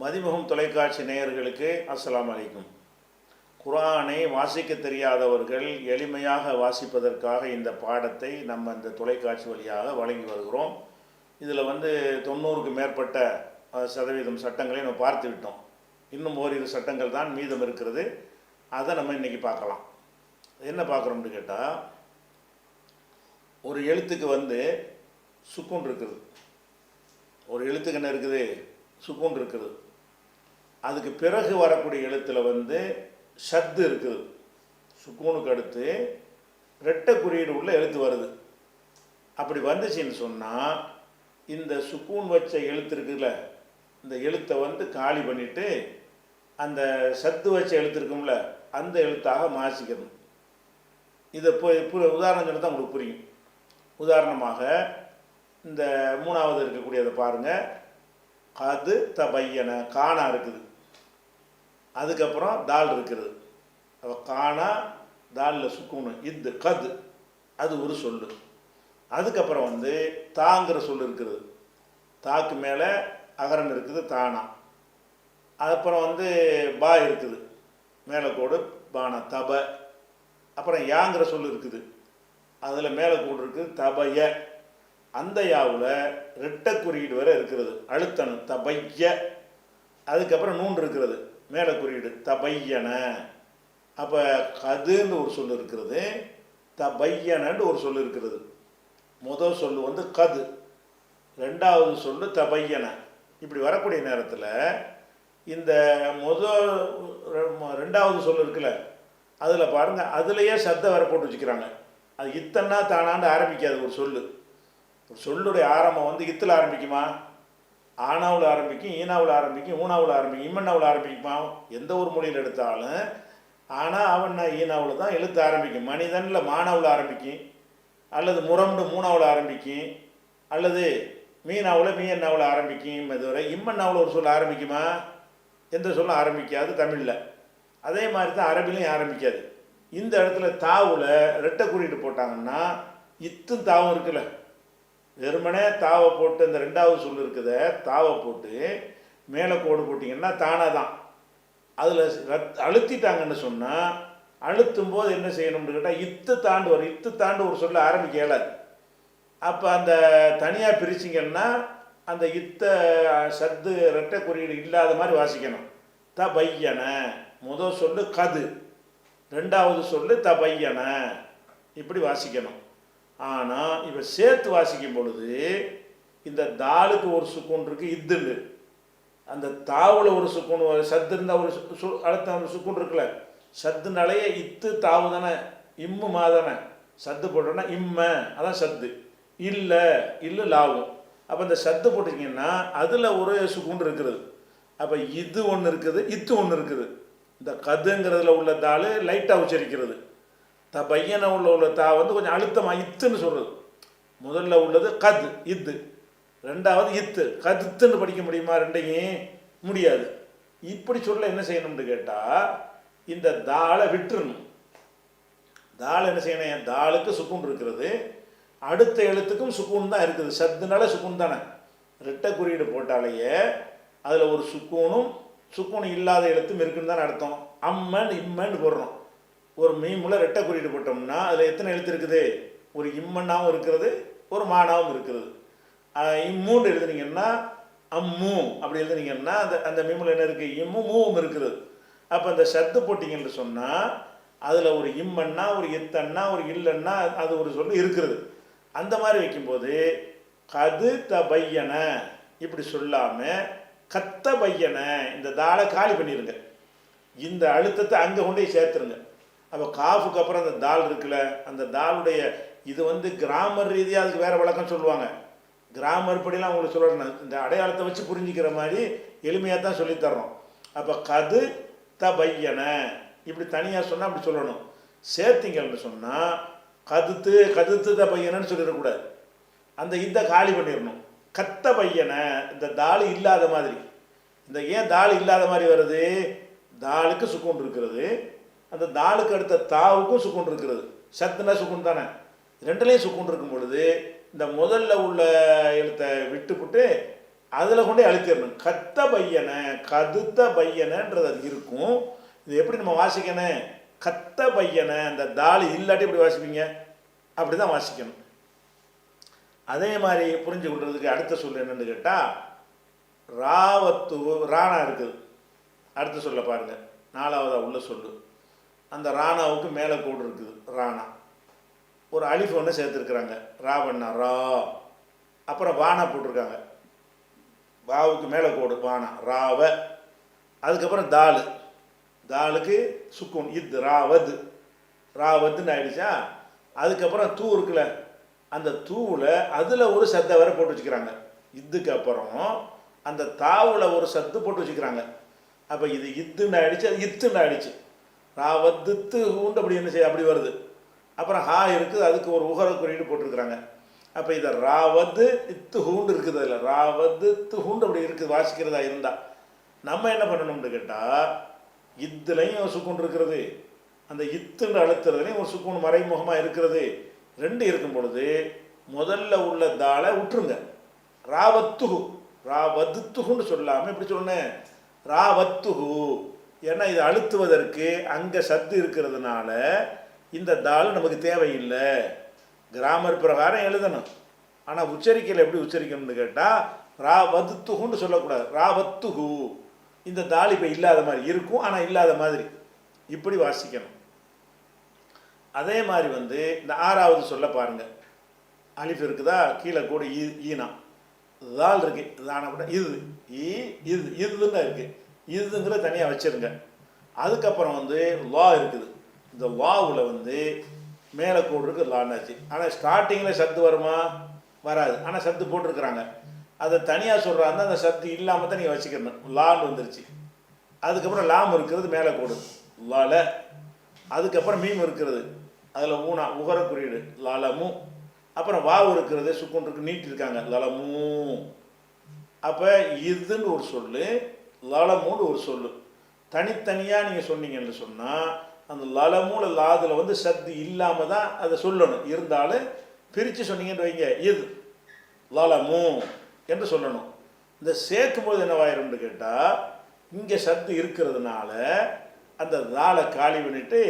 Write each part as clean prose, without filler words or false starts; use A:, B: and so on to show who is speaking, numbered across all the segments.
A: மதிமுகம் தொலைக்காட்சி நேயர்களுக்கு அஸ்ஸலாமு அலைக்கும். குர்ஆனை வாசிக்க தெரியாதவர்கள் எளிமையாக வாசிப்பதற்காக இந்த பாடத்தை நம்ம இந்த தொலைக்காட்சி வழியாக வழங்கி வருகிறோம். இதில் 90க்கு மேற்பட்ட சதவீதம் சட்டங்களை நம்ம பார்த்து விட்டோம். இன்னும் ஓரிரு சட்டங்கள் தான் மீதம் இருக்கிறது. அதை நம்ம இன்றைக்கி பார்க்கலாம். என்ன பார்க்குறோம்னு கேட்டால், ஒரு எழுத்துக்கு சுக்கூன் இருக்குது. ஒரு எழுத்துக்கு என்ன இருக்குது? சுக்கூன் இருக்குது. அதுக்கு பிறகு வரக்கூடிய எழுத்தில் ஷத்து இருக்குது. சுக்கூனுக்கு அடுத்து ரெட்டை குறியீடு உள்ள எழுத்து வருது. அப்படி வந்துச்சுன்னு சொன்னால், இந்த சுக்கூன் வச்ச எழுத்து இருக்குல்ல, இந்த எழுத்தை காலி பண்ணிவிட்டு அந்த சத்து வச்ச எழுத்து இருக்கும்ல, அந்த எழுத்தாக மாற்றிக்கணும். இதை உதாரணம் சொன்னால் தான் உங்களுக்கு புரியும். உதாரணமாக இந்த மூணாவது இருக்கக்கூடியதை பாருங்கள். கது தபையன, காணா இருக்குது. அதுக்கப்புறம் தால் இருக்குது. காணா தாலில் சுக்கூனு, இது கது, அது ஒரு சொல்லு. அதுக்கப்புறம் தாங்கிற சொல் இருக்குது. தாக்கு மேலே அகரம் இருக்குது, தானா. அப்புறம் பா இருக்குது, மேலே கோடு பானா, தப. அப்புறம் யாங்கிற சொல் இருக்குது, அதில் மேலே கோடு இருக்குது, தபைய. அந்த யாவில் ரெட்டை குறியீடு வரை இருக்கிறது, அழுத்தணும், தபைய. அதுக்கப்புறம் நூன் இருக்கிறது, மேலே குறியீடு, தபையன. அப்போ கதுன்னு ஒரு சொல் இருக்கிறது, தபையனன்னு ஒரு சொல் இருக்கிறது. முதல் சொல் கது, ரெண்டாவது சொல் தபையன. இப்படி வரக்கூடிய நேரத்தில் இந்த ரெண்டாவது சொல் இருக்குல்ல, அதில் பாருங்கள், அதுலேயே சத்தை வர போட்டு வச்சுக்கிறாங்க. அது இத்தனா தானாண்டு ஆரம்பிக்காது. ஒரு சொல்லுடைய ஆரம்பம் இத்தில் ஆரம்பிக்குமா? ஆனாவில் ஆரம்பிக்கும், ஈனாவில் ஆரம்பிக்கும், ஊனாவில் ஆரம்பிக்கும், இம்மன்னாவில் ஆரம்பிக்குமா? எந்த ஒரு மொழியில் எடுத்தாலும் ஆனால் அவன் ஈனாவில் தான் எழுத்து ஆரம்பிக்கும். மனிதனில் மானாவில் ஆரம்பிக்கும், அல்லது முரம்னு மூணாவில் ஆரம்பிக்கும், அல்லது மீனாவில் மீனாவில் ஆரம்பிக்கும். இதுவரை இம்மன்னாவில் ஒரு சொல் ஆரம்பிக்குமா? எந்த சொல்லும் ஆரம்பிக்காது தமிழில். அதே மாதிரி தான் அரபிலையும் ஆரம்பிக்காது. இந்த இடத்துல தாவில் ரெட்டை குறியீடு போட்டாங்கன்னா, இத்தும் தாவும் இருக்குல்ல, வெறுமனே தாவை போட்டு இந்த ரெண்டாவது சொல் இருக்குத தாவை போட்டு மேலே கோடு போட்டிங்கன்னா தானாக தான். அதில் அழுத்திட்டாங்கன்னு சொன்னால், அழுத்தும் போது என்ன செய்யணும்னு கேட்டால், இத்து தாண்டு வரும். இத்து தாண்டு ஒரு சொல்ல ஆரம்பிக்க இயலாது. அப்போ அந்த தனியாக பிரிச்சிங்கன்னா அந்த சத்து ரெட்டை குறியீடு இல்லாத மாதிரி வாசிக்கணும். தபையன முதல் சொல்லு கது, ரெண்டாவது சொல்லு தபையன, இப்படி வாசிக்கணும். ஆனால் இப்போ சேர்த்து வாசிக்கும் பொழுது இந்த தாலுக்கு ஒரு சுக்கூன் இருக்குது, இத்துண்டு. அந்த தாவில் ஒரு சுக்கூன், சத்து இருந்தால் ஒரு அடுத்த ஒரு சுக்கூன் இருக்குல்ல, சத்துனாலேயே இத்து தாவு தானே, இம்மு தானே. சத்து போட்டோன்னா இம்ம, அதான் சத்து. இல்லை லாவும். அப்போ இந்த சத்து போட்டிங்கன்னா அதில் ஒரு சுக்கூன் இருக்கிறது. அப்போ இது ஒன்று இருக்குது, இத்து ஒன்று இருக்குது. இந்த கதுங்கிறதுல உள்ள தாள் லைட்டாக உச்சரிக்கிறது. பையனை உள்ள தா கொஞ்சம் அழுத்தமாக இத்துன்னு சொல்கிறது. முதல்ல உள்ளது கது, இத்து. ரெண்டாவது இத்து, கதுத்துன்னு படிக்க முடியுமா? ரெண்டையும் முடியாது. இப்படி சொல்ல என்ன செய்யணும்னு கேட்டால், இந்த தாளை விட்டுறணும். தாள் என்ன செய்யணும்? தாளுக்கு சுக்கூன் இருக்கிறது, அடுத்த எழுத்துக்கும் சுக்கூன் தான் இருக்குது. சத்துனால சுக்கூன் தானே. ரெட்டை குறியீடு போட்டாலேயே அதில் ஒரு சுக்கூனும் இல்லாத எழுத்தும் இருக்குன்னு தானே அர்த்தம். அம்மன் இம்மன்னு போடுறோம். ஒரு மீமுல ரெட்டை குறியீடு போட்டோம்னா அதில் எத்தனை எழுத்து இருக்குது? ஒரு இம்மன்னாவும் இருக்கிறது, ஒரு மானாவும் இருக்கிறது. இம்மூன்னு எழுதுனீங்கன்னா அம்மு அப்படி எழுதுனீங்கன்னா அந்த மீமுல என்ன இருக்குது? இம்மு மூவும் இருக்குது. அப்போ அந்த சத்து போட்டிங்கன்னு சொன்னால் அதில் ஒரு இம்மன்னா, ஒரு இத்தன்னா, ஒரு இல்லைன்னா அது ஒரு சொல்லு இருக்கிறது. அந்த மாதிரி வைக்கும்போது கது தபையன இப்படி சொல்லாமல் கத்த பையன, இந்த தாளை காலி பண்ணிடுங்க. இந்த அழுத்தத்தை அங்கே கொண்டே சேர்த்துருங்க. அப்போ காஃபுக்கு அப்புறம் அந்த தால் இருக்குல்ல, அந்த தாளுடைய இது கிராமர் ரீதியாக அதுக்கு வேறு வழக்கம் சொல்லுவாங்க. கிராமர் படிலாம் உங்களுக்கு சொல்லணும். இந்த அடையாளத்தை வச்சு புரிஞ்சிக்கிற மாதிரி எளிமையாக தான் சொல்லித்தர்றோம். அப்போ கது தபையன இப்படி தனியாக சொன்னால் அப்படி சொல்லணும். சேர்த்திங்கன்னு சொன்னால் கதுத்து தபையனன்னு சொல்லிடக்கூடாது. அந்த இதை காலி பண்ணிடணும். கத்த பையனை, இந்த தாள் இல்லாத மாதிரி. இந்த ஏன் தாள் இல்லாத மாதிரி வருது? தாளுக்கு சுக்கூன் இருக்கிறது, அந்த தாளுக்கு அடுத்த தாவுக்கும் சுக்கூன் இருக்கிறது. சத்துனா சுக்கூன் தானே. ரெண்டுலேயும் சுக்கூன் இருக்கும் பொழுது இந்த முதல்ல உள்ள எழுத்தை விட்டுப்புட்டு அதில் கொண்டே அழுத்திடணும். கத்த பையன கதுத்த பையனன்றது அது இருக்கும். இது எப்படி நம்ம வாசிக்கணும்? கத்த பையன, அந்த தாலி இல்லாட்டி எப்படி வாசிப்பீங்க? அப்படி தான் வாசிக்கணும். அதே மாதிரி புரிஞ்சு கொள்றதுக்கு அடுத்த சொல் என்னன்னு கேட்டால், ராவத்து ராணா இருக்குது. அடுத்த சொல்ல பாருங்கள், நாலாவதாக உள்ள சொல்லு. அந்த ராணாவுக்கு மேலே கோடு இருக்குது, ராணா. ஒரு அலிஃப் ஒன்று சேர்த்துருக்குறாங்க, ராவண்ணா ரா. அப்புறம் வானா போட்டிருக்காங்க, வாவுக்கு மேலே கோடு வானா ராவ. அதுக்கப்புறம் தாலு, தாலுக்கு சுக்கூன் இத் ராவது, ராவதுன்னு ஆயிடுச்சா. அதுக்கப்புறம் தூ இருக்குல்ல, அந்த தூவில் அதில் ஒரு சத்தை வரை போட்டு வச்சுக்கிறாங்க. இதுக்கு அப்புறம் அந்த தாவில் ஒரு சத்து போட்டு வச்சுக்கிறாங்க. அப்போ இது இத்துன்னு ஆயிடுச்சு, அது இத்துன்னு ஆயிடுச்சு. ராவத்து ஹூண்டு அப்படி என்ன செய்ய அப்படி வருது. அப்புறம் ஹா இருக்குது, அதுக்கு ஒரு உகர குறியீடு போட்டிருக்கிறாங்க. அப்போ இதை ராவது இத்து ஹூண்டு இருக்குது, அதில் ராவது இத்து ஹூண்டு அப்படி இருக்குது வாசிக்கிறதா இருந்தால் நம்ம என்ன பண்ணணும்னு கேட்டால், இதுலையும் சுக்கூன் இருக்கிறது, அந்த இத்துன்னு அழுத்துறதுலையும் ஒரு சுக்கூன் மறைமுகமாக இருக்கிறது. ரெண்டு இருக்கும் பொழுது முதல்ல உள்ள தாளை விட்டுருங்க. ராவத்துஹு, ராவத்துஹுன்னு சொல்லாமல் இப்படி சொன்னேன் ராவத்துஹு. ஏன்னா இது அழுத்துவதற்கு அங்கே சத்து இருக்கிறதுனால இந்த தாள் நமக்கு தேவையில்லை. கிராமர் பிரகாரம் எழுதணும். ஆனால் உச்சரிக்கையில் எப்படி உச்சரிக்கணும்னு கேட்டால், ராவத்துஹுன்னு சொல்லக்கூடாது, ராவத்துஹு. இந்த தாள் இப்போ இல்லாத மாதிரி இருக்கும், ஆனால் இல்லாத மாதிரி இப்படி வாசிக்கணும். அதே மாதிரி இந்த ஆறாவது சொல்ல பாருங்கள், அலிஃப் இருக்குதா, கீழே கூட ஈனா தால் இருக்கு, தான கூட இது இது இதுன்னு இருக்குது, இதுங்கிற தனியாக வச்சுருங்க. அதுக்கப்புறம் லா இருக்குது. இந்த லாவில் மேலே கோடு இருக்குது, லான்னாச்சு. ஆனால் ஸ்டார்டிங்கில் சத்து வருமா? வராது. ஆனால் சத்து போட்டிருக்கிறாங்க. அதை தனியாக சொல்கிறாங்க, அந்த சத்து இல்லாமல் தான் நீங்கள் வச்சுக்கணும். லான்னு வந்துருச்சு. அதுக்கப்புறம் லாம் இருக்கிறது, மேலே கோடு லால. அதுக்கப்புறம் மீம் இருக்கிறது, அதில் ஊனா உகர குறியீடு லலமு. அப்புறம் வாவு இருக்கிறது, சுக்குன் இருக்கு, நீட்டிருக்காங்க லலமு. அப்போ இதுன்னு ஒரு சொல்லு, லலமுன்னு ஒரு சொல்லு. தனித்தனியாக நீங்கள் சொன்னீங்கன்னு சொன்னால் அந்த லலமூல லாதில் சத்து இல்லாமல் தான் அதை சொல்லணும். இருந்தாலும் பிரித்து சொன்னீங்கன்னு வைங்க, இது லலமு என்று சொல்லணும். இந்த சேர்க்கும்போது என்னவாயிரும்னு கேட்டால், இங்கே சத்து இருக்கிறதுனால அந்த தாளை காலி பண்ணிட்டு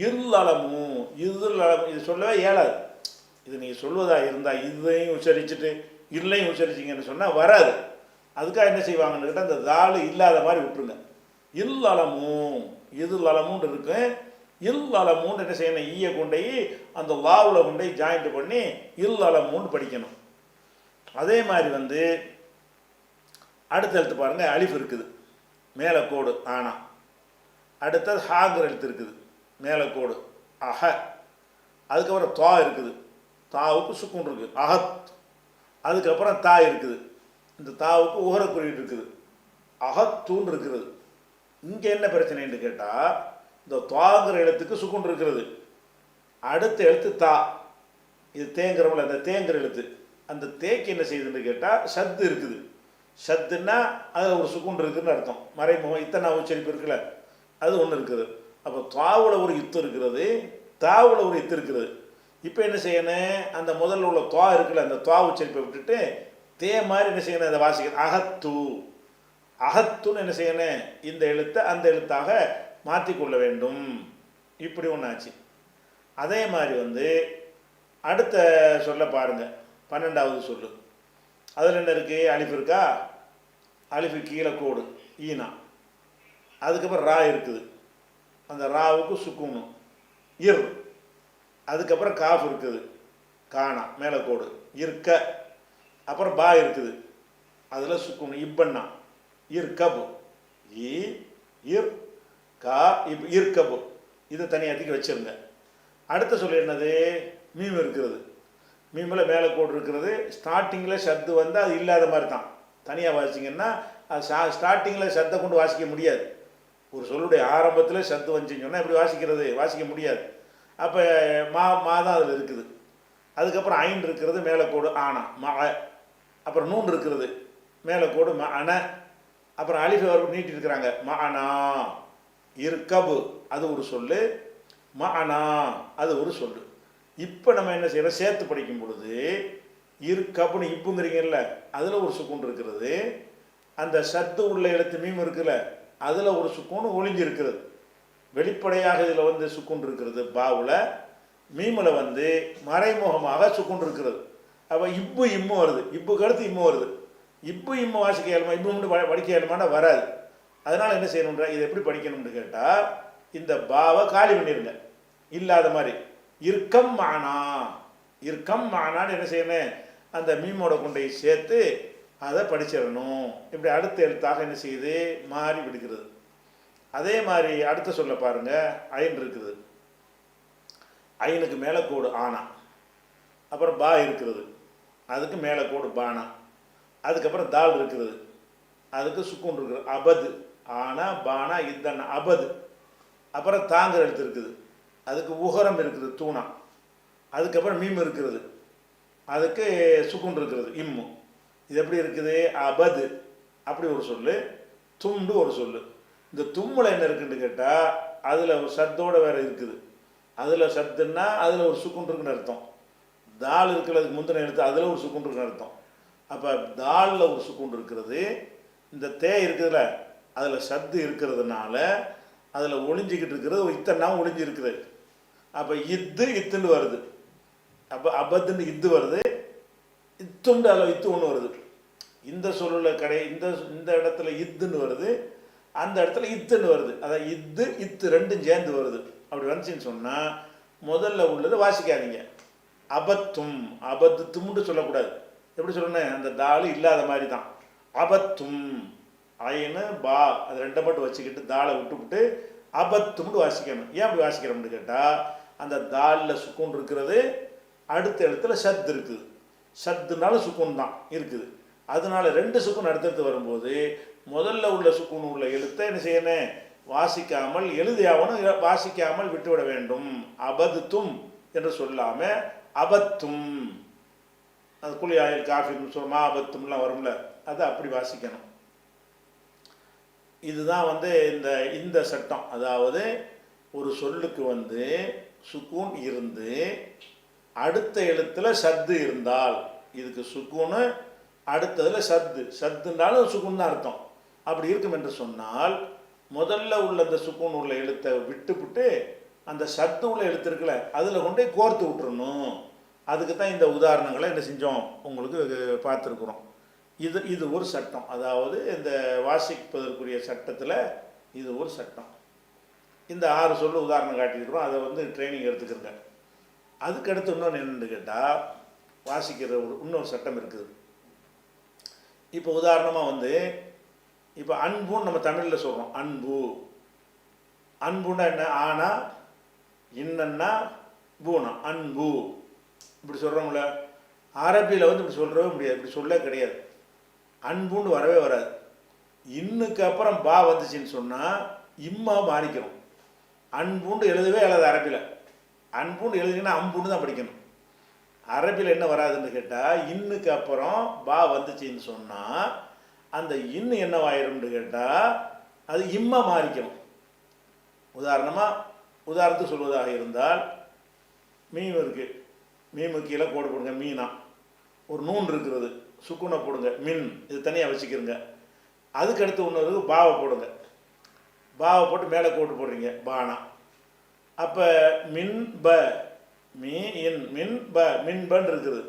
A: இருளமு இதுலமு இது சொல்லவே இயலாது. இது நீங்கள் சொல்வதாக இருந்தால் இதையும் உச்சரிச்சுட்டு இல்லையும் உச்சரிச்சிங்கன்னு சொன்னால் வராது. அதுக்காக என்ன செய்வாங்கன்னு கேட்டால், அந்த தாள் இல்லாத மாதிரி விட்டுருங்க. இல்லலமு இது லலமுன்னு இருக்கு. இல்லலமுன்னு என்ன செய்யணும், ஈய கொண்டை அந்த லாவில் கொண்டை ஜாயிண்ட் பண்ணி இல்லலமுன்னு படிக்கணும். அதே மாதிரி அடுத்த எழுத்து பாருங்கள், அலிஃப் இருக்குது, மேலே கோடு ஆனா. அடுத்தது ஹாங்கிற எழுத்து இருக்குது, மேலே கோடு அஹ. அதுக்கப்புறம் தா இருக்குது, தாவுக்கு சுக்குன் இருக்குது, அஹத். அதுக்கப்புறம் தா இருக்குது, இந்த தாவுக்கு உகர குறியீடு இருக்குது, அகத்தூன் இருக்கிறது. இங்கே என்ன பிரச்சனைன்னு கேட்டால், இந்த தாங்கிற எழுத்துக்கு சுக்குன் இருக்கிறது. அடுத்த எழுத்து தா, இது தேங்கிறவங்கள அந்த தேங்கிற எழுத்து. அந்த தேக்கு என்ன செய்யுதுன்னு கேட்டால், சத்து இருக்குது. சத்துன்னா அதில் ஒரு சுக்குன் இருக்குதுன்னு அர்த்தம். மறைமுகம் இத்தனை உச்சரிப்பு இருக்குல்ல, அது ஒன்று இருக்குது. அப்போ தாவில் ஒரு இத்து இருக்கிறது, தாவில் ஒரு இத்து இருக்கிறது. இப்போ என்ன செய்யணும், அந்த முதல்ல உள்ள துவா இருக்குல்ல, அந்த துவா உச்சரிப்பை விட்டுட்டு தே மாதிரி என்ன செய்யணும், அதை வாசிக்கணும். அகத்து, அகத்துன்னு என்ன செய்யணும், இந்த எழுத்தை அந்த எழுத்தாக மாற்றிக்கொள்ள வேண்டும். இப்படி ஒன்றாச்சு. அதே மாதிரி அடுத்த சொல்ல பாருங்கள், 12வது சொல்லு. அதில் என்ன இருக்குது, அலிஃப் இருக்கா, அலிஃபு கீழே கோடு ஈனா. அதுக்கப்புறம் ரா இருக்குது, அந்த ராவுக்கு சுக்குனு இர். அதுக்கப்புறம் காஃப் இருக்குது, காணா மேலே கோடு இருக்க. அப்புறம் பா இருக்குது, அதில் சுக்குனு இப்பண்ணா இர்கபு இர் கா இப் இர்கபு. இதை தனியாத்திக்கு வச்சுருங்க. அடுத்த சொல்லி என்னது, மீம் இருக்கிறது, மீமில் மேலே கோடு இருக்கிறது. ஸ்டார்டிங்கில் சத்து அது இல்லாத மாதிரி தான். தனியாக வாசிங்கன்னா அது ஸ்டார்டிங்கில் சத்தை கொண்டு வாசிக்க முடியாது. ஒரு சொல்லுடைய ஆரம்பத்தில் சத்து வந்துச்சுன்னு சொன்னால் எப்படி வாசிக்கிறது, வாசிக்க முடியாது. அப்போ மா தான் அதில் இருக்குது. அதுக்கப்புறம் ஐன் இருக்கிறது, மேலே கோடு ஆனா ம. அப்புறம் நூன் இருக்கிறது, மேலே கோடு ம அன. அப்புறம் அலிஃப் அவர்கள் நீட்டி இருக்கிறாங்க, ம அனா. இர்கபு அது ஒரு சொல்லு, ம அனா அது ஒரு சொல்லு. இப்போ நம்ம என்ன செய்யறோம், சேர்த்து படிக்கும் பொழுது இர்கபுன்னு இப்புங்கிறீங்கல்ல, அதில் ஒரு சுக்குன் இருக்கிறது. அந்த சத்து உள்ள எழுத்து மீம் இருக்குல்ல, அதில் ஒரு சுக்கூன் ஒளிஞ்சு இருக்கிறது. வெளிப்படையாக இதில் வந்து சுக்குன் இருக்கிறது பாவில். மீமில் வந்து மறைமுகமாக சுக்குன் இருக்கிறது. அப்போ இப்பு இம்மு வருது, இப்புக்கு அடுத்து இம்மு வருது. இப்பு இம்மு வாசிக்க இயலுமா, இப்பு மட்டும் படிக்க இயலுமானா வராது. அதனால் என்ன செய்யணுன்ற, இதை எப்படி படிக்கணும்னு கேட்டால் இந்த பாவை காலி பண்ணிடுங்க, இல்லாத மாதிரி. இர்க்கம் மானா, இர்க்கம் மானான்னு என்ன செய்யணும், அந்த மீமோட கொண்டை சேர்த்து அதை படிச்சிடணும். இப்படி அடுத்த எழுத்தாக என்ன செய்யுது, மாறி விடுகிறது. அதே மாதிரி அடுத்த சொல்ல பாருங்க, ஐன் இருக்குது, ஐனுக்கு மேலே கோடு ஆனா, அப்புறம் பா இருக்கிறது, அதுக்கு மேலே கோடு பானா, அதுக்கப்புறம் தால் இருக்கிறது, அதுக்கு சுக்கூன் இருக்குது அபது, ஆனா பானா இத்தன அபது. அப்புறம் தாங்கிற எழுத்து இருக்குது, அதுக்கு உகரம் இருக்குது தூணா, அதுக்கப்புறம் மீம் இருக்கிறது, அதுக்கு சுக்குன் இருக்கிறது இம்மு. இது எப்படி இருக்குது, அபது அப்படி ஒரு சொல்லு, துண்டு ஒரு சொல்லு. இந்த தும்மில் என்ன இருக்குன்னு கேட்டால் அதில் ஒரு சத்தோடு வேறு இருக்குது. அதில் சத்துன்னா அதில் ஒரு சுக்குன் இருக்குன்னு அர்த்தம். தால் இருக்கிறதுக்கு முந்தின எழுத்து அதில் ஒரு சுக்குன் இருக்குன்னு அர்த்தம். அப்போ தாலில் ஒரு சுக்குன் இருக்கிறது, இந்த தே இருக்குதுல்ல அதில் சத்து இருக்கிறதுனால அதில் ஒளிஞ்சிக்கிட்டு இருக்கிறது, இத்தனை ஒளிஞ்சு இருக்குது. அப்போ இத்துன்னு வருது. அப்போ அபத்துன்னு இத்து வருது, இத்துண்டு அதில் இத்து ஒன்று வருது. இந்த சொல்லில் இந்த இடத்துல இத்துன்னு வருது, அந்த இடத்துல இத்துன்னு வருது. அதான் இத்து ரெண்டும் சேர்ந்து வருது. அப்படி வந்துச்சுன்னு சொன்னால் முதல்ல உள்ளது வாசிக்காதீங்க. அபத்தும் அபத்தும்னு சொல்லக்கூடாது. எப்படி சொல்லணும், அந்த தாலு இல்லாத மாதிரி தான். அபத்தும் ஐனு பா அது ரெண்டை மட்டும் வச்சுக்கிட்டு தாளை விட்டுவிட்டு அபத்தும்னு வாசிக்கணும். ஏன் அப்படி வாசிக்கிறோம்னு கேட்டால் அந்த தாலில் சுக்கூன் இருக்கிறது, அடுத்த இடத்துல சத்து இருக்குது. சத்துனாலும் சுக்கூன் தான் இருக்குது. அதனால ரெண்டு சுக்கூன் அடுத்தடுத்து வரும்போது முதல்ல உள்ள சுக்கூன் உள்ள எழுத்தை என்ன செய்யணும், வாசிக்காமல் எழுதியாவனும், வாசிக்காமல் விட்டுவிட வேண்டும். அபதுத்தும் என்று சொல்லாமல் அபத்தும், அது குழி ஆயில் காஃபி சொல்லுமா அபத்தும்லாம் வரும்ல, அதை அப்படி வாசிக்கணும். இதுதான் வந்து இந்த சட்டம். அதாவது ஒரு சொல்லுக்கு வந்து சுக்கூன் இருந்து அடுத்த எழுத்துல சத்து இருந்தால், இதுக்கு சுக்கூனு அடுத்ததில் சத்துனாலும் சுக்கூன் தான் அர்த்தம். அப்படி இருக்கும் என்று சொன்னால் முதல்ல உள்ள அந்த சுக்கூன் உள்ள எழுத்தை விட்டுவிட்டு அந்த சத்து உள்ள எழுத்து இருக்குல்ல அதில் கொண்டே கோர்த்து விட்டுறணும். அதுக்கு தான் இந்த உதாரணங்களை என்ன செஞ்சோம் உங்களுக்கு பார்த்துருக்குறோம். இது ஒரு சட்டம். அதாவது இந்த வாசிப்பதற்குரிய சட்டத்தில் இது ஒரு சட்டம். இந்த 6 சொல்லு உதாரணம் காட்டியிருக்கிறோம், அதை வந்து ட்ரைனிங் எடுத்துக்கிறங்க. அதுக்கடுத்து இன்னொன்று என்னென்னு கேட்டால் வாசிக்கிற இன்னொரு சட்டம் இருக்குது. இப்போ உதாரணமாக வந்து இப்போ அன்புன்னு நம்ம தமிழில் சொல்கிறோம். அன்புன்னா என்ன, ஆனா இன்னன்னா பூனா அன்பு இப்படி சொல்கிறோம்ல. அரபியில் வந்து இப்படி சொல்லவே முடியாது, இப்படி சொல்ல கிடையாது. அன்புன்னு வரவே வராது. இன்னுக்கு அப்புறம் பா வந்துச்சுன்னு சொன்னால் இம்மா மாறிக்கணும். அன்புண்டு எழுதவே எழுது அரபியில். அன்புன்னு எழுதிங்கன்னா அம்புன்னு தான் படிக்கணும். அரபியில் என்ன வராதுன்னு கேட்டால் இன்னுக்கு அப்புறம் பா வந்துச்சின்னு சொன்னால் அந்த இன்னு என்னவாயிரும்னு கேட்டால் அது இம்மா மாறிக்கணும். உதாரணத்துக்கு சொல்வதாக இருந்தால் மீன் இருக்குது, மீமு கீழே கோடு போடுங்க மீனா, ஒரு நூன் இருக்கிறது, சுக்குனை போடுங்க மின், இது தனியாக வச்சுக்கிறங்க. அதுக்கடுத்து ஒன்று இருக்குது பாவை போடுங்க, பாவை போட்டு மேலே கோட்டு போடுறீங்க பானா. அப்போ மின் ப மீ இன் மின் ப மின்பன்னு இருக்குது.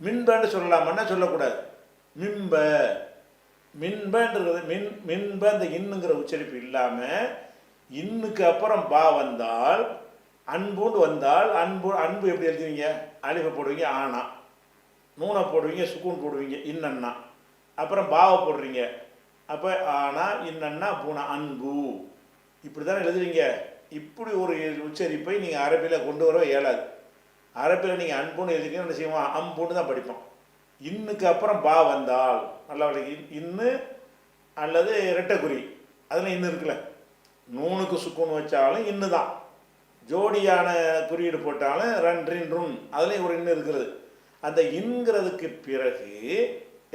A: மின்பன்னு சொல்லலாமன்னா சொல்லக்கூடாது, மின்ப மின்பன்றது மின்ப. இந்த இன்னுங்கிற உச்சரிப்பு இல்லாமல் இன்னுக்கு அப்புறம் பா வந்தால் அன்புன்னு வந்தால் அன்பு எப்படி எழுதுவீங்க, அலிஃபை போடுவீங்க ஆனா, நூனை போடுவீங்க சுக்கூன் போடுவீங்க இன்னன்னா, அப்புறம் பாவை போடுறீங்க. அப்போ ஆனா இன்னன்னா பூனா அன்பு, இப்படி தானே எழுதுவீங்க. இப்படி ஒரு உச்சரிப்பை நீங்கள் அரபியில் கொண்டு வரவே இயலாது. அரபியில் நீங்கள் அன்புன்னு எழுதிங்கன்னா என்ன செய்வோம், அம்புன்னு தான் படிப்போம். இன்னுக்கு அப்புறம் பா வந்தால் நல்லா இன்னு அல்லது ரெட்டைக்குறி அதில் இன்னு இருக்குல்ல, நூனுக்கு சுக்கூன் வச்சாலும் இன்னு தான், ஜோடியான குறியீடு போட்டாலும் ரன் ருன் அதுலேயும் ஒரு இன்னு இருக்கிறது. அந்த இன்கிறதுக்கு பிறகு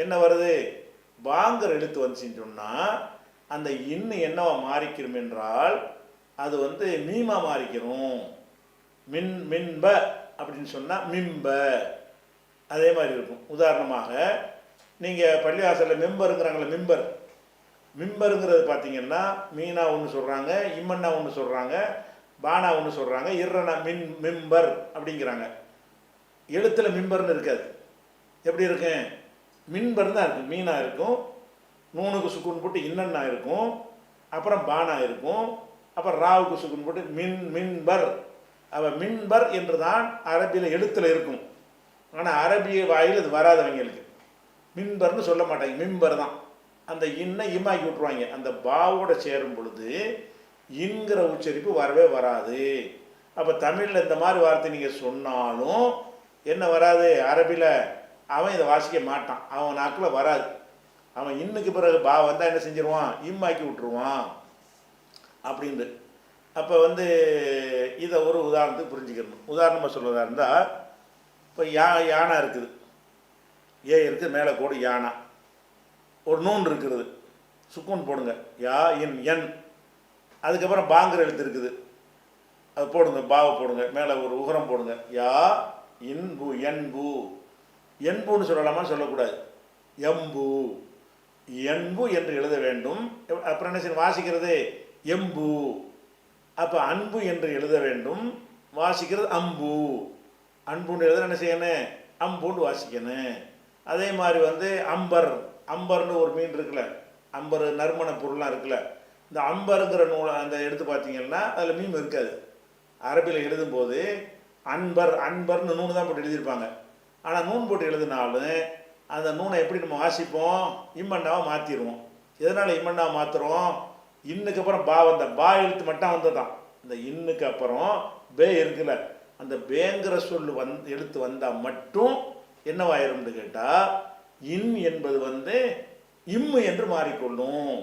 A: என்ன வருது, பாங்கிற எழுத்து வந்துச்சுன்னு சொன்னால் அந்த இன்னு என்னவா மாறிக்கிறோம் என்றால் அது வந்து மீமா மாறிக்கிறோம். மின்ப அப்படின்னு சொன்னால் மிம்ப அதே மாதிரி இருக்கும். உதாரணமாக நீங்கள் பள்ளிவாசலில் மெம்பருங்கிறாங்களே, மெம்பர் மிம்பருங்கிறது பார்த்தீங்கன்னா மீனா ஒன்று சொல்கிறாங்க, இம்மன்னா ஒன்று சொல்கிறாங்க, பானா ஒன்று சொல்கிறாங்க, இர்ரனா மிம்பர் அப்படிங்கிறாங்க. எழுத்தில் மிம்பர்னு இருக்காது. எப்படி இருக்கு? மின்பர் தான் இருக்குது. மீனா இருக்கும், நூனுக்கு சுக்குன் போட்டு இன்னன்னா இருக்கும், அப்புறம் பானா இருக்கும், அப்புறம் ராவுக்கு சுக்குன் போட்டு மின்பர். அவள் மின்பர் என்று தான் அரபியில் எழுத்தில் இருக்கும். ஆனால் அரபிய வாயில் இது வராதவங்களுக்கு மின்பர்னு சொல்ல மாட்டாங்க, மிம்பர் தான். அந்த இன்னை இம்மாக்கி விட்ருவாங்க. அந்த பாவோட சேரும் பொழுது இன்கிற உச்சரிப்பு வரவே வராது. அப்போ தமிழில் இந்த மாதிரி வார்த்தை நீங்கள் சொன்னாலும் என்ன வராது? அரபியில் அவன் இதை வாசிக்க மாட்டான், அவன் நாக்கில் வராது. அவன் இன்னுக்கு பிறகு பா வந்தால் என்ன செஞ்சிருவான்? இம்மாக்கி விட்டுருவான் அப்படின்ட்டு. அப்போ இதை ஒரு உதாரணத்துக்கு புரிஞ்சுக்கணும். உதாரணமாக சொல்வதாக இருந்தால், இப்போ யானை இருக்குது, ஏ இருக்குது, மேலே கோடு யானா, ஒரு நூன் இருக்கிறது, சுக்கூன் போடுங்க, யா இன் என். அதுக்கப்புறம் பாங்கிற எழுத்து இருக்குது, அது போடுங்க, பாவை போடுங்க, மேலே ஒரு உகரம் போடுங்க, யா இன்பு என்பு. என்புன்னு சொல்லலாமா? சொல்லக்கூடாது, எம்பு. என்பு என்று எழுத வேண்டும். அப்புறம் என்ன செய்யணும்? வாசிக்கிறது எம்பு. அப்போ அன்பு என்று எழுத வேண்டும், வாசிக்கிறது அம்பு. அன்புன்னு எழுத என்ன செய்யணும்? அம்புன்னு வாசிக்கணும். அதே மாதிரி அம்பர், அம்பர்னு ஒரு மீன் இருக்குல்ல, அம்பர் நறுமண பொருள்லாம் இருக்குல்ல, இந்த அம்பருங்கிற நூலை அந்த எடுத்து பார்த்தீங்கன்னா அதில் மீன் இருக்காது. அரபியில் எழுதும்போது அன்பர், அன்பர்னு நூனு தான் போட்டு எழுதியிருப்பாங்க. ஆனால் நூன் போட்டு எழுதினாலும் அந்த நூனை எப்படி நம்ம வாசிப்போம்? இம்மண்ணாவை மாற்றிடுவோம். எதனால் இம்மண்ணாவை மாற்றுறோம்? இன்னுக்கு அப்புறம் பா வந்த பா எழுத்து மட்டும் வந்ததான். இந்த இன்னுக்கு அப்புறம் பே இருக்குல்ல, அந்த பேங்கிற சொல் எழுத்து வந்தால் மட்டும் என்னவாயிரும்னு கேட்டால் இன் என்பது இம்மு என்று மாறிக்கொள்ளும்.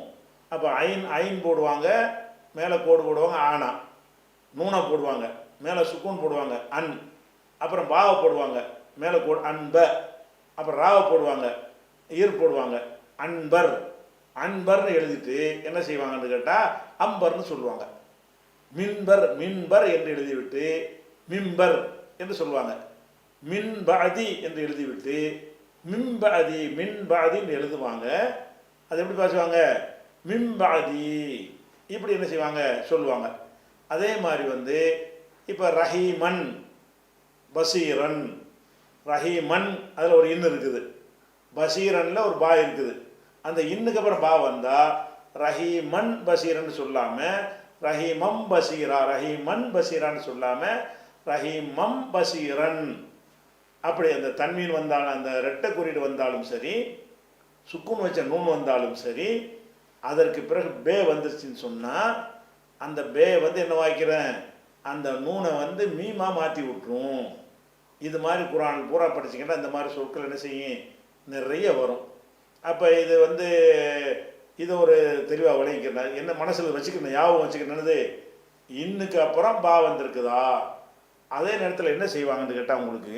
A: அப்போ ஐன் போடுவாங்க, மேலே கோடு போடுவாங்க ஆனா, நூனை போடுவாங்க, மேலே சுக்கூன் போடுவாங்க அன், அப்புறம் பாவை போடுவாங்க, மேலே கோடு அன்ப, அப்புறம் ராவை போடுவாங்க, ஈர் போடுவாங்க, அன்பர். அன்பர்னு எழுதிட்டு என்ன செய்வாங்கன்னு கேட்டால் அம்பர்னு சொல்லுவாங்க. மின்பர், மின்பர் என்று எழுதிவிட்டு மிம்பர் என்று சொல்லுவாங்க. மின்பாதி என்று எழுதிவிட்டு மின்பாதி, மின்பாதின்னு எழுதுவாங்க. அது எப்படி பேசுவாங்க? மின்பாதி. இப்படி என்ன செய்வாங்க? சொல்லுவாங்க. அதே மாதிரி இப்போ ரஹீமன், பசீரன். ரஹீமன் அதில் ஒரு இன்னு இருக்குது, பசீரனில் ஒரு பா இருக்குது. அந்த இன்னுக்கு அப்புறம் பா வந்தால் ரஹீமன் பசீரன் சொல்லாமல் ரஹீமம் பசீரா, ரஹீமன் பசீரான்னு சொல்லாமல் ரஹீமம் பசீரன். அப்படி அந்த தன்மீன் வந்தாலும், அந்த ரெட்டை குறியீடு வந்தாலும் சரி, சுக்குன் வச்ச நூன் வந்தாலும் சரி, அதற்கு பிறகு பே வந்துருச்சுன்னு சொன்னால் அந்த பே என்ன வாய்க்கிறேன்? அந்த நூனை மீமா மாற்றி விட்டுரும். இது மாதிரி குரான் பூரா படிச்சிங்கன்னா இந்த மாதிரி சொற்கள் என்ன செய்யும்? நிறைய வரும். அப்போ இது இது ஒரு தெளிவாக விளைவிக்கிறேன். என்ன மனசில் வச்சுக்கணும், ஞாபகம் வச்சுக்கணுது, இன்னுக்கு அப்புறம் பா வந்திருக்குதா? அதே நேரத்தில் என்ன செய்வாங்கன்னு கேட்டால் உங்களுக்கு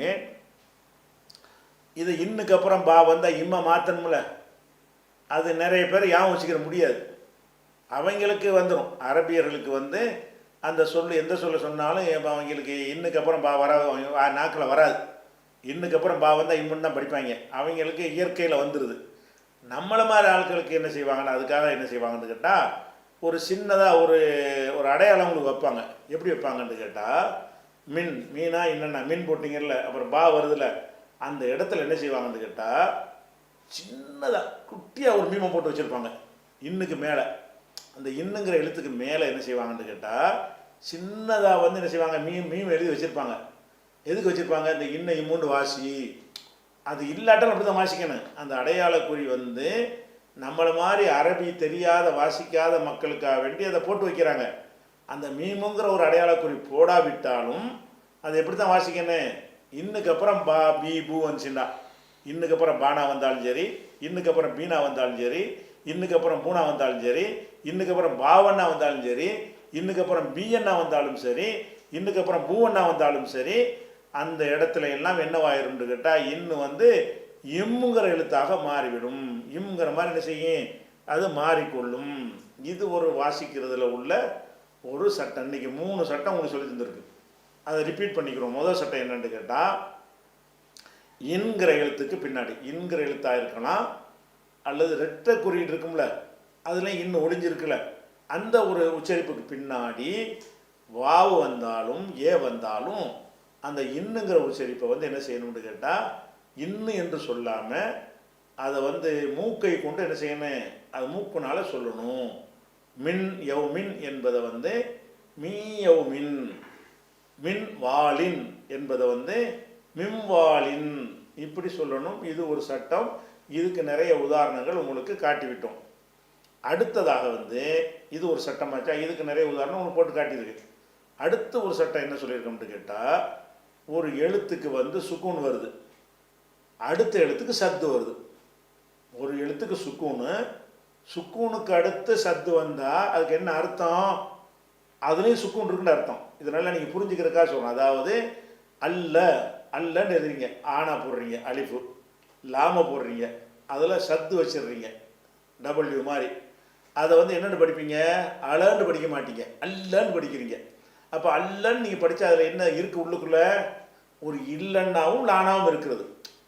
A: இது இன்னுக்கு அப்புறம் பா வந்தால் இம்மா மாற்றணும்ல, அது நிறைய பேர் ஞாபகம் வச்சுக்கிற முடியாது. அவங்களுக்கு வந்துடும். அரபியர்களுக்கு அந்த சொல் எந்த சொல்ல சொன்னாலும் அவங்களுக்கு இன்னுக்கு அப்புறம் பா நாக்கில் வராது. இன்னுக்கு அப்புறம் பா வந்தால் இம்முன்னு தான் படிப்பாங்க. அவங்களுக்கு இயற்கையில் வந்துடுது. நம்மளை மாதிரி ஆட்களுக்கு என்ன செய்வாங்கன்னா, அதுக்காக என்ன செய்வாங்கன்னு கேட்டால் ஒரு சின்னதாக ஒரு அடையாளம் உங்களுக்கு வைப்பாங்க. எப்படி வைப்பாங்கன்னு கேட்டால் மீனா என்னென்ன மீன் போட்டிங்கல்ல, அப்புறம் பா வருதுல்ல, அந்த இடத்துல என்ன செய்வாங்கன்னு கேட்டால் சின்னதாக குட்டியாக ஒரு மீமை போட்டு வச்சுருப்பாங்க. இன்னுக்கு மேலே, அந்த இன்னுங்கிற எழுத்துக்கு மேலே என்ன செய்வாங்கன்னு கேட்டால் சின்னதாக என்ன செய்வாங்க? மீம் எழுதி வச்சுருப்பாங்க. எதுக்கு வச்சுருப்பாங்க? இந்த இன்னை இம்மூண்டு வாசி. அது இல்லாட்டாலும் அப்படி தான் வாசிக்கணும். அந்த அடையாள குறி நம்மளை மாதிரி அரபி தெரியாத வாசிக்காத மக்களுக்காக வேண்டி அதை போட்டு வைக்கிறாங்க. அந்த மீமுங்கிற ஒரு அடையாள குறி போடாவிட்டாலும் அது எப்படி தான் வாசிக்கணும்? இன்னுக்கு அப்புறம் பா பி பூ வந்துச்சுண்டா, இன்னுக்கு அப்புறம் பானா வந்தாலும் சரி, இன்னுக்கு அப்புறம் பீனா வந்தாலும் சரி, இன்னுக்கு அப்புறம் பூனா வந்தாலும் சரி, இன்னுக்கு அப்புறம் பாவண்ணா வந்தாலும் சரி, இன்னுக்கு அப்புறம் பீயண்ணா வந்தாலும் சரி, இன்னுக்கு அப்புறம் பூவண்ணா வந்தாலும் சரி, அந்த இடத்துல எல்லாம் என்னவாயிரும்னு கேட்டால் இன்னு எம்முங்கிற எழுத்தாக மாறிவிடும். இம்ங்கிற மாதிரி என்ன செய்யும்? அது மாறிக்கொள்ளும். இது ஒரு வாசிக்கிறதுல உள்ள ஒரு சட்டம். இன்றைக்கி 3 சட்டம் உங்களுக்கு சொல்லி தந்துருக்கு. அதை ரிப்பீட் பண்ணிக்கிறோம். முதல் சட்டம் என்னன்னு கேட்டால், இன்கிற எழுத்துக்கு பின்னாடி இன்கிற எழுத்தாக இருக்கலாம், அல்லது ரெட்டை குறியீடு இருக்கும்ல, அதில் இன்னும் ஒளிஞ்சிருக்குல்ல, அந்த ஒரு உச்சரிப்புக்கு பின்னாடி வாவு வந்தாலும் ஏ வந்தாலும் அந்த இன்னுங்கிற உச்சரிப்பை வந்து என்ன செய்யணும்னு கேட்டால், இன்னு என்று சொல்லாமல் அதை வந்து மூக்கை கொண்டு என்ன செய்யணும், அது மூக்குனால சொல்லணும். மின் யவ் மின் என்பதை வந்து மீ யவ் மின், மின் வாளின் என்பதை வந்து மின்வாளின் இப்படி சொல்லணும். இது ஒரு சட்டம். இதுக்கு நிறைய உதாரணங்கள் உங்களுக்கு காட்டிவிட்டோம். அடுத்ததாக வந்து இது ஒரு சட்டமாச்சா, இதுக்கு நிறைய உதாரணம் உங்களுக்கு போட்டு காட்டியிருக்கு. அடுத்து ஒரு சட்டம் என்ன சொல்லியிருக்கோம்னு கேட்டால், ஒரு எழுத்துக்கு வந்து சுக்கூன் வருது, அடுத்த எழுத்துக்கு சத்து வருது. ஒரு எழுத்துக்கு சுக்கூனு, சுக்கூனுக்கு அடுத்து சத்து வந்தால் அதுக்கு என்ன அர்த்தம், அதுலேயும் சுக்கூன் இருக்குன்னு அர்த்தம். இதனால் நீங்கள் புரிஞ்சுக்கிறதுக்காக சொல்லணும். அதாவது அல்ல அல்லன்னு எழுதுறீங்க, ஆனா போடுறீங்க, அலிஃபு லாம போடுறீங்க, அதில் சத்து வச்சிடுறீங்க டபிள்யூ மாதிரி. அதை வந்து என்னென்னு படிப்பீங்க, அலன்னு படிக்க மாட்டீங்க, அல்லன்னு படிக்கிறீங்க. அப்போ அல்லன்னு நீங்கள் படித்தா அதில் என்ன இருக்குது, உள்ளுக்குள்ளே ஒரு இல்லன்னாவும் லானாவும் இருக்கிறது.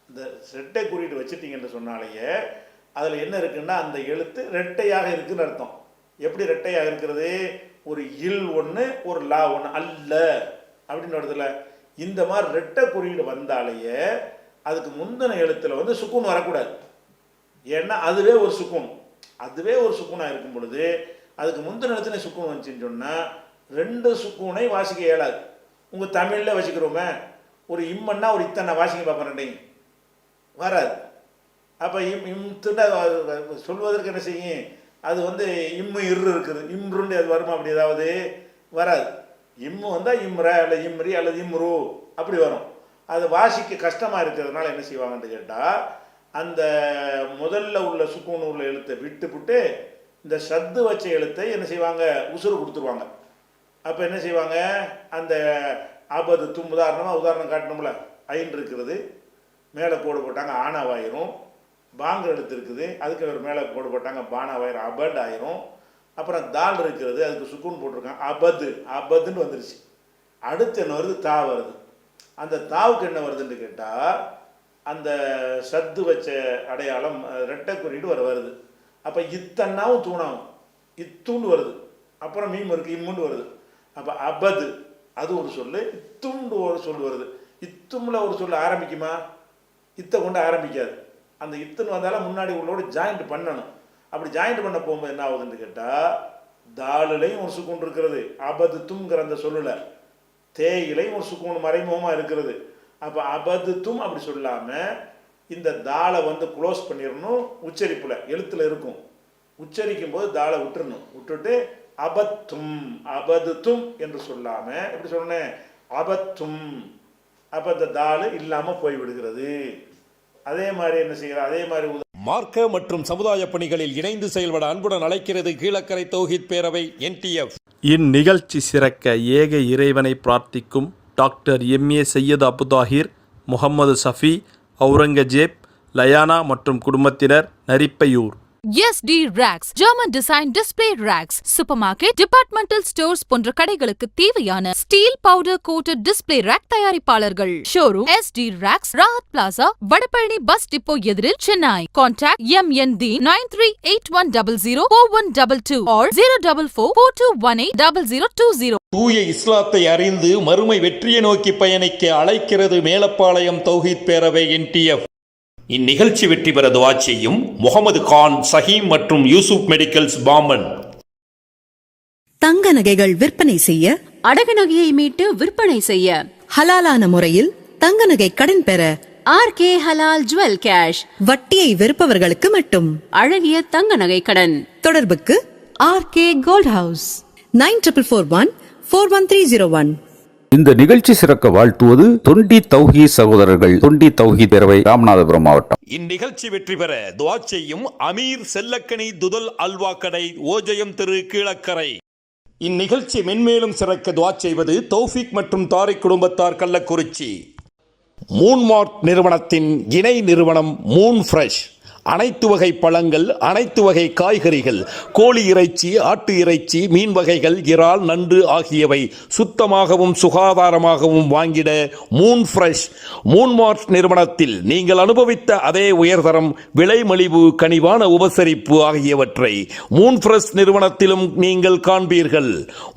A: இந்த ரெட்டை குறியீடு வச்சுட்டீங்கன்னு சொன்னாலேயே அதில் என்ன இருக்குன்னா அந்த எழுத்து ரெட்டையாக இருக்குதுன்னு அர்த்தம். எப்படி ரெட்டையாக இருக்கிறது, ஒரு இல் ஒன்று ஒரு லா ஒன்று, அல்ல அப்படின்னு வருதுல்ல. இந்த மாதிரி ரெட்டை குறியீடு வந்தாலேயே அதுக்கு முந்தின எழுத்தில் வந்து சுக்கூன் வரக்கூடாது. ஏன்னா அதுவே ஒரு சுக்கூன், அதுவே ஒரு சுக்கூனாக இருக்கும் பொழுது அதுக்கு முந்தின எழுத்துல சுக்கூன் வந்துச்சுன்னு சொன்னால் ரெண்டு சுக்கூனை வாசிக்க இயலாது. உங்கள் தமிழில் வச்சுக்கிறோமே, ஒரு இம்மன்னா ஒரு இத்தனை வாசிக்க பார்ப்பேன், ரெண்டையும் வராது. அப்போ இம்த்துன்னா சொல்வதற்கு என்ன செய்யும், அது வந்து இம்மு இரு இருக்குது, இம்ருன்னு அது வருமா, அப்படி ஏதாவது வராது. இம்மு வந்தால் இம்ர அல்லது இம்ரி அல்லது இம்ரு அப்படி வரும். அது வாசிக்க கஷ்டமாக இருக்கிறதுனால என்ன செய்வாங்கன்னு கேட்டால், அந்த முதல்ல உள்ள சுக்கூன் உள்ள எழுத்தை விட்டுப்புட்டு இந்த சத்து வச்ச எழுத்தை என்ன செய்வாங்க, உசுறு கொடுத்துருவாங்க. அப்போ என்ன செய்வாங்க, அந்த ஆபத்து தும் உதாரணம் காட்டணும்ல, ஐன் இருக்கிறது, மேலே கோடு போட்டாங்க ஆனாவாயிரும், பாங்கு எழுத்து இருக்குது, அதுக்கு ஒரு மேலே கோடு போட்டாங்க பானாவாயிரும், அபட் ஆயிரும். அப்புறம் தால் இருக்கிறது, அதுக்கு சுக்கூன் போட்டிருக்காங்க, அபது அபதுன்னு வந்துருச்சு. அடுத்து என்ன வருது, தா வருது. அந்த தாவுக்கு என்ன வருதுன்னு கேட்டால் அந்த சத்து வச்ச அடையாளம் ரெட்டை குறியீடு வருது. அப்போ இத்தன்னாவும் தூணாவும் இத்துண்டு வருது. அப்புறம் மீம் இருக்குது, இம்முண்டு வருது. அப்போ அபது அது ஒரு சொல்லு, இத்துண்டு ஒரு சொல் வருது. இத்தும்ல ஒரு சொல் ஆரம்பிக்குமா, இத்தை கொண்டு ஆரம்பிக்காது. அந்த இத்துன்னு வந்தாலும் முன்னாடி உள்ளோடு ஜாயிண்ட் பண்ணணும். அப்படி ஜாயிண்ட் பண்ண போகும்போது என்ன ஆகுதுன்னு கேட்டால், தாளுலையும் ஒரு சுக்கூன் இருக்கிறது, அபது தும்ங்கிற அந்த சொல்லுல, தேயிலையும் ஒரு சுக்கூன் மறைமுகமாக இருக்கிறது. அப்போ அபது தும் அப்படி சொல்லாமல் இந்த தாளை வந்து க்ளோஸ் பண்ணிடணும். உச்சரிப்பில் எழுத்தில் இருக்கும், உச்சரிக்கும் போது தாளை விட்டுறணும், விட்டுட்டு அபத்தும் அபதுத்தும் என்று சொல்லாமல் எப்படி சொன்னேன், அபத்தும். அப்போ இந்த தாள் இல்லாமல் போய்விடுகிறது. அதே மாதிரி என்ன செய்யலாம், அதே மாதிரி
B: மார்க்க மற்றும் சமுதாய பணிகளில் இணைந்து செயல்பட அன்புடன் அழைக்கிறது கீழக்கரை தௌஹீத் பேரவை NTF.
C: இந்நிகழ்ச்சி சிறக்க ஏக இறைவனை பிரார்த்திக்கும் டாக்டர் MA சையது அபுதாஹிர், முகமது சஃபி, அவுரங்கஜேப், லயானா மற்றும் குடும்பத்தினர், Narippaiyur.
D: SD Racks, German Design Display Racks, Supermarket, Departmental Stores போன்ற கடைகளுக்கு தேவையான steel powder coated display rack தயாரிப்பாளர்கள். Showroom SD Racks, Rahat plaza, Vadapalani bus depot எதிரில், சென்னை. Contact MND 9381004122 or 04442180020.
B: தூய இஸ்லாத்தை அறிந்து மறுமை வெற்றியை நோக்கி பயணிக்க அழைக்கிறது மேலப்பாளையம் தௌஹீத் பேரவை NTF. இந்நிகழ்ச்சி வெற்றி பெற துஆ செய்யும் முகமது கான் சஹீம் மற்றும் யூசுப் மெடிக்கல்ஸ் பாம்பன்.
E: தங்க நகைகள் விற்பனை செய்ய,
F: அடகு நகையை மீட்டு விற்பனை செய்ய,
E: ஹலாலான முறையில் தங்க நகை கடன் பெற
F: RK ஹலால் ஜுவல் கேஷ்.
E: வட்டியை வெறுப்பவர்களுக்கு மட்டும்
F: அழகிய தங்க நகை கடன்.
E: தொடர்புக்கு RK கோல்ட் ஹவுஸ் 9441411301.
G: இந்த நிகழ்ச்சி சிறக்க வாழ்த்துவது தொண்டி தௌஹீத் சகோதரர்கள், தொண்டி தௌஹீத் பேரவை, ராமநாதபுரம் மாவட்டம்.
B: இந்நிகழ்ச்சி வெற்றி பெற துஆ செய்யும் அமீர் செல்லக்கனி துதல் அல்வா கடை, ஓஜயம் திரு, கீழக்கரை. இந்நிகழ்ச்சி மென்மேலும் சிறக்க துஆ செய்வது தௌஃபிக் மற்றும் தாரிக் குடும்பத்தார், கள்ளக்குறிச்சி. மூன்மார்க் நிறுவனத்தின் இணை நிறுவனம் மூன் ஃப்ரெஷ், அனைத்து வகை பழங்கள், அனைத்து வகை காய்கறிகள், கோழி இறைச்சி, ஆட்டு இறைச்சி, மீன் வகைகள், இறால், நண்டு ஆகியவை சுத்தமாகவும் சுகாதாரமாகவும் வாங்கிட மூன் ஃப்ரெஷ் மூன்மார்ட் நிறுவனத்தில் நீங்கள் அனுபவித்த அதே உயர்தரம், விலை மலிவு, கனிவான உபசரிப்பு ஆகியவற்றை மூன் ஃப்ரெஷ் நிறுவனத்திலும் நீங்கள் காண்பீர்கள்.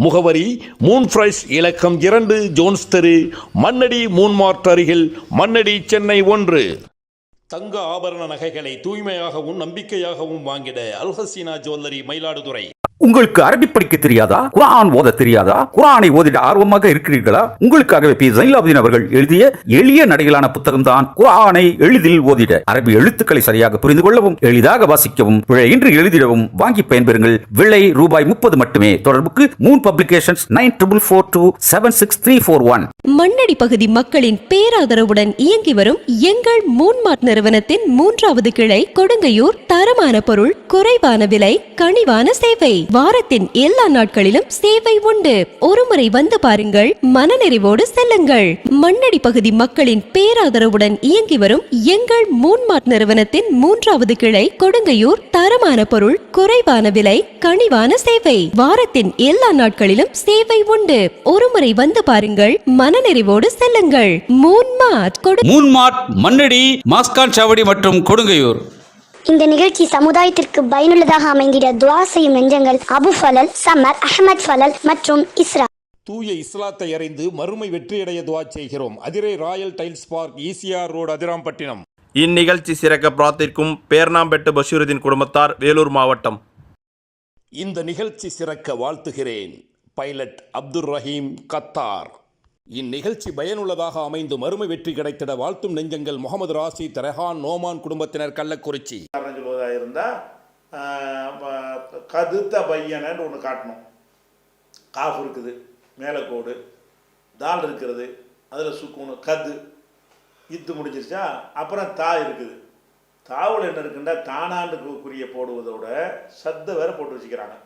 B: முகவரி மூன் ஃப்ரெஷ், இலக்கம் 2, ஜோன்ஸ் தெரு, மண்ணடி, மூன்மார்ட் அருகில், மண்ணடி, சென்னை 1. தங்க ஆபரண நகைகளை தூய்மையாகவும் நம்பிக்கையாகவும் வாங்கிட அல்ஹசீனா ஜுவல்லரி, மயிலாடுதுறை.
G: உங்களுக்கு அரபி படிக்க தெரியாதா? குர்ஆன் ஓத தெரியாதா? குர்ஆனை ஓதிட ஆர்வமாக இருக்கிறீர்களா? உங்களுக்காகவே பி ஜைனுலாப்தீன் அவர்கள் எழுதிய எளிய நடையிலான புத்தகம் தான் குர்ஆனை எளிதில் ஓதிட. அரபி எழுத்துக்களை சரியாக புரிந்து கொள்ளவும், எளிதாக வாசிக்கவும், பிழையின்றி எழுதிடவும் வாங்கி பயன்பெறுங்கள். விலை ரூபாய் 30 மட்டுமே. தொடர்புக்கு மூன் பப்ளிகேஷன்ஸ் 9442763341.
H: மண்ணடி பகுதி மக்களின் பேராதரவுடன் இயங்கி வரும் எங்கள் மூன்மார்ட் நிறுவனத்தின் 3வது கிளை கொடுங்கையூர். தரமான பொருள், குறைவான விலை, கனிவான சேவை. வாரத்தின் எல்லா நாட்களிலும் சேவை உண்டு. ஒருமுறை வந்து பாருங்கள், மனநிறைவோடு செல்லுங்கள். மண்ணடி பகுதி மக்களின் பேராதரவுடன் இயங்கி வரும் எங்கள் மூன்மார்ட் நிறுவனத்தின் 3வது கிளை கொடுங்கையூர். தரமான பொருள், குறைவான விலை, கனிவான சேவை. வாரத்தின் எல்லா நாட்களிலும் சேவை உண்டு. ஒருமுறை வந்து பாருங்கள், மனநிறைவோடு செல்லுங்கள்.
I: மூன்மார்ட், மண்ணடி, மாஸ்கான் சாவடி மற்றும் கொடுங்கையூர்.
J: இந்த நிகழ்ச்சி சமுதாயத்திற்கு பயனுள்ளதாக அமைந்திட துஆ செய்யும் நெஞ்சங்கள் அபு ஃபலல், சமர், அஹமத் ஃபலல் மற்றும் இஸ்ரா.
B: தூய இஸ்லாத்தை அறிந்து மறுமை வெற்றியடைய துஆ செய்கிறோம். Adirai Royal tiles park, ECR road, Adirampattinam.
C: இந்நிகழ்ச்சி சிறக்க பிரார்த்திக்கும் பேர்ணாம்பெட்டு பஷீருதீன் குடும்பத்தார், வேலூர் மாவட்டம்.
B: இந்த நிகழ்ச்சி சிறக்க வாழ்த்துகிறேன். Pilot Abdul Rahim, Qatar. இந்நிகழ்ச்சி பயனுள்ளதாக அமைந்து மறுமை வெற்றி கிடைத்திட வாழ்த்தும் நெஞ்சங்கள் முகமது ராசித், ரெஹான், நோமான் குடும்பத்தினர், கள்ளக்குறிச்சி.
A: சொல்வதாக இருந்தால் கதுத்த பையனன்னு ஒன்று காட்டணும். காஃப் இருக்குது, மேலே கோடு, தால் இருக்கிறது, அதில் சுக்குன்னு கது, இத்து முடிஞ்சிருச்சா. அப்புறம் தா இருக்குது. தாவில் என்ன இருக்குண்டா தானாண்டுக்குரிய போடுவதோட சத்து வேறு போட்டு வச்சுக்கிறாங்க.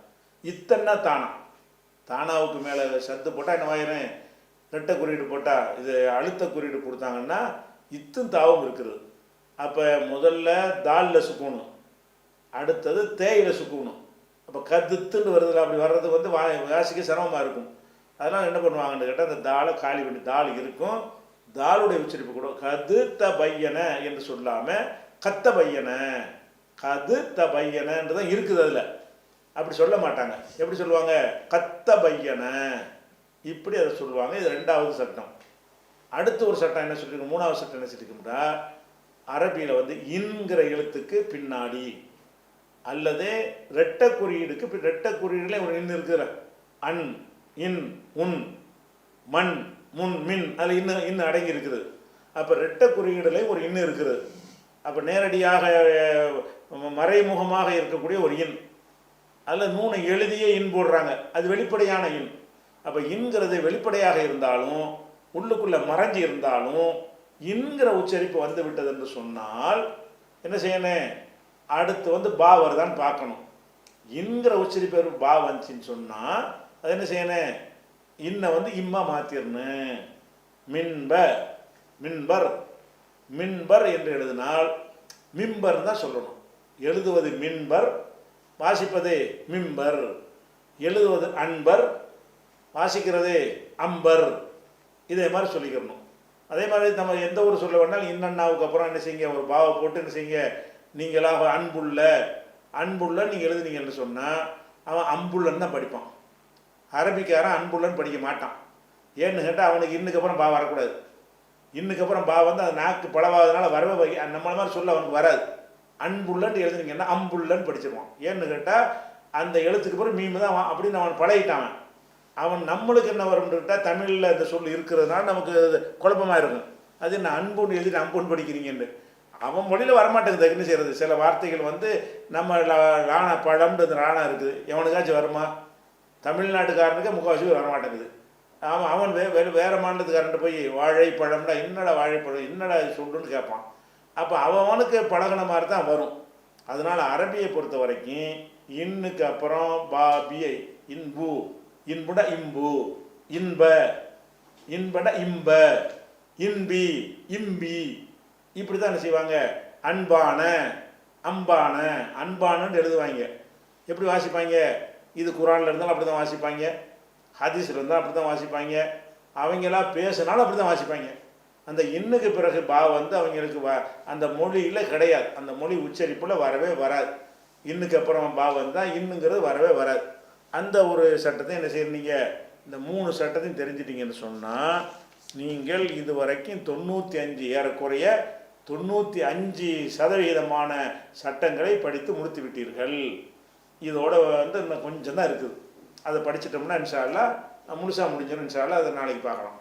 A: இத்தன்னா தானா. தானாவுக்கு மேலே சத்து போட்டால் என்ன ஆயிரும்? ரெட்டை குறியீடு போட்டால், இது அழுத்த குறியீடு கொடுத்தாங்கன்னா இத்தும் தாவும் இருக்குது. அப்போ முதல்ல தாலில் சுக்கணும், அடுத்தது தேயில சுக்கணும். அப்போ கத்துன்னு வருது. அப்படி வர்றதுக்கு வந்து வாசிக்க சிரமமாக இருக்கும். அதெல்லாம் என்ன பண்ணுவாங்கன்னு கேட்டால் அந்த தாளை காலி பண்ணி, தாள் இருக்கும், தாளுடைய உச்சரிப்பு கூட கதுத்த பையன என்று சொல்லாமல் கத்த பையன, கதுத்த பையனன்றதான் இருக்குது. அதில் அப்படி சொல்ல மாட்டாங்க. எப்படி சொல்லுவாங்க? கத்த பையன, இப்படி அதை சொல்லுவாங்க. இது 2வது சட்டம். அடுத்த ஒரு சட்டம் என்ன சொல்லியிருக்கு? 3வது சட்டம் என்ன சொல்லியிருக்கும்னா, அரபியில் வந்து இன்கிற எழுத்துக்கு பின்னாடி அல்லது ரெட்டை குறியீடுக்கு, ரெட்டை குறியீடுல ஒரு இன் இருக்குதுல, அன், இன், உன், மண், முன், மின், அதில் இன்னும் அடங்கி இருக்குது. அப்போ ரெட்டை குறியீடுல ஒரு இன்னு இருக்குது. அப்போ நேரடியாக மறைமுகமாக இருக்கக்கூடிய ஒரு இன், அதில் 3 எழுதியே இன் போடுறாங்க. அது வெளிப்படையான இன். அப்போ இன்கிறது வெளிப்படையாக இருந்தாலும் உள்ளுக்குள்ளே மறைஞ்சி இருந்தாலும் இன்கிற உச்சரிப்பு வந்து விட்டது என்று சொன்னால் என்ன செய்யணும்? அடுத்து வந்து பா வருதான்னு பார்க்கணும். இன்கிற உச்சரிப்பு பா வந்துச்சின்னு சொன்னால் அது என்ன செய்யணும்? இன்னை வந்து இம்மா மாற்றிடணும். மின்ப, மின்பர், மின்பர் என்று எழுதினால் மிம்பர் தான் சொல்லணும். எழுதுவது மின்பர், வாசிப்பது மிம்பர். எழுதுவது அன்பர், வாசிக்கிறது அம்பர். இதே மாதிரி சொல்லிக்கிறணும். அதே மாதிரி நம்ம எந்த ஒரு சொல்ல வேணாலும் இன்னன்னாவுக்கு அப்புறம் என்ன செய்யுங்க? ஒரு பாவை போட்டு என்ன செய்யுங்க? நீங்களாக அன்புள்ள, அன்புள்ள நீங்கள் எழுதுனீங்கன்னு சொன்னால் அவன் அம்புள்ளன்னு தான் படிப்பான். அரபிக்காரன் அன்புள்ளன்னு படிக்க மாட்டான். ஏன்னு கேட்டால் அவனுக்கு இன்னுக்கு அப்புறம் பா வரக்கூடாது. இன்னுக்கு அப்புறம் பா வந்து அது நாக்கு பழவாதனால வரவே நம்மள மாதிரி சொல்ல அவனுக்கு வராது. அன்புள்ளன்னு எழுதுனீங்கன்னா அம்புள்ளன்னு படிச்சிருவான். ஏன்னு கேட்டால் அந்த எழுத்துக்கு அப்புறம் மீமு தான் அப்படின்னு அவன் பழகிட்டான். அவன் நம்மளுக்கு என்ன வரும்னுட்டா தமிழில் இந்த சொல் இருக்கிறதுனால நமக்கு குழப்பமாக இருக்கும். அது என்ன அன்புன்னு எழுதிட்டு அம்புன்னு படிக்கிறீங்கன்னு அவன் மொழியில் வரமாட்டேங்குது. என்ன செய்கிறது? சில வார்த்தைகள் வந்து நம்ம லானா பழம்ன்றது லானா இருக்குது, எவனுக்காச்சும் வருமா? தமிழ்நாட்டுக்காரனுக்கே முக்கால்வாசி வரமாட்டேங்குது. அவன் வேறு மாநிலத்துக்காரன்ட்டு போய் வாழைப்பழம்னா என்னடா வாழைப்பழம், என்னடா சொல்லுன்னு கேட்பான். அப்போ அவனுக்கு பழகின மாதிரி தான் வரும். அதனால் அரபியை பொறுத்த வரைக்கும் இன்னுக்கு அப்புறம் பா, பிஐ, இன்பு, இன்புட இம்பு, இன்ப, இன்பட இம்ப, இன்பி, இம்பி, இப்படி தான் என்ன செய்வாங்க? அன்பான, அம்பான அன்பானன்னு எழுதுவாங்க. எப்படி வாசிப்பாங்க? இது குரானில் இருந்தாலும் அப்படி தான் வாசிப்பாங்க, ஹதீஸில் இருந்தாலும் அப்படி தான் வாசிப்பாங்க, அவங்களாம் பேசினாலும் அப்படி தான் வாசிப்பாங்க. அந்த இன்னுக்கு பிறகு பா வந்து அவங்களுக்கு அந்த மொழியில் கிடையாது, அந்த மொழி உச்சரிப்பில் வரவே வராது. இன்னுக்கு அப்புறம் பா வந்தால் இன்னுங்கிறது வரவே வராது. அந்த ஒரு சட்டத்தை என்ன செய்யறீங்க? இந்த 3 சட்டத்தையும் தெரிஞ்சிட்டிங்கன்னு சொன்னால் நீங்கள் இது வரைக்கும் 95 ஏறக்குறைய 95% சட்டங்களை படித்து முடித்து விட்டீர்கள். இதோட வந்து இன்னும் கொஞ்சம் தான் இருக்குது. அதை படிச்சிட்டோம்னா இன்ஷா அல்லாஹ் முழுசாக முடிஞ்சிடும். இன்ஷா அல்லாஹ் அதை நாளைக்கு பார்க்கலாம்.